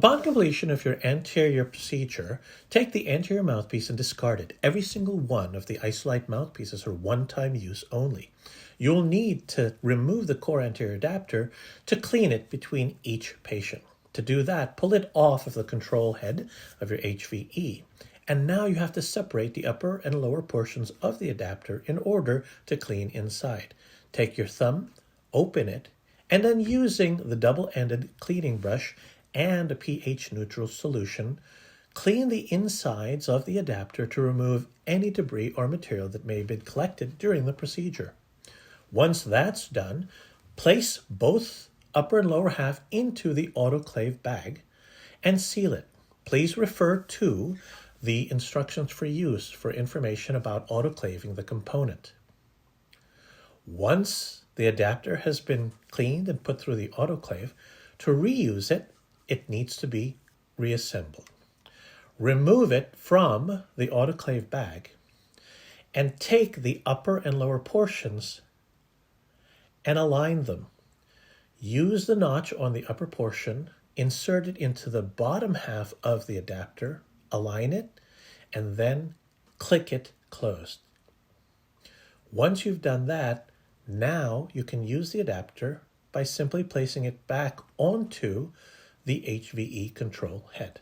Upon completion of your anterior procedure, take the anterior mouthpiece and discard it. Every single one of the Isolite mouthpieces are one-time use only. You'll need to remove the core anterior adapter to clean it between each patient. To do that, pull it off of the control head of your HVE. And now you have to separate the upper and lower portions of the adapter in order to clean inside. Take your thumb, open it, and then using the double-ended cleaning brush and a pH-neutral solution, clean the insides of the adapter to remove any debris or material that may have been collected during the procedure. Once that's done, place both upper and lower half into the autoclave bag and seal it. Please refer to the instructions for use for information about autoclaving the component. Once the adapter has been cleaned and put through the autoclave, to reuse it, it needs to be reassembled. Remove it from the autoclave bag and take the upper and lower portions and align them. Use the notch on the upper portion, insert it into the bottom half of the adapter, align it, and then click it closed. Once you've done that, now you can use the adapter by simply placing it back onto the HVE control head.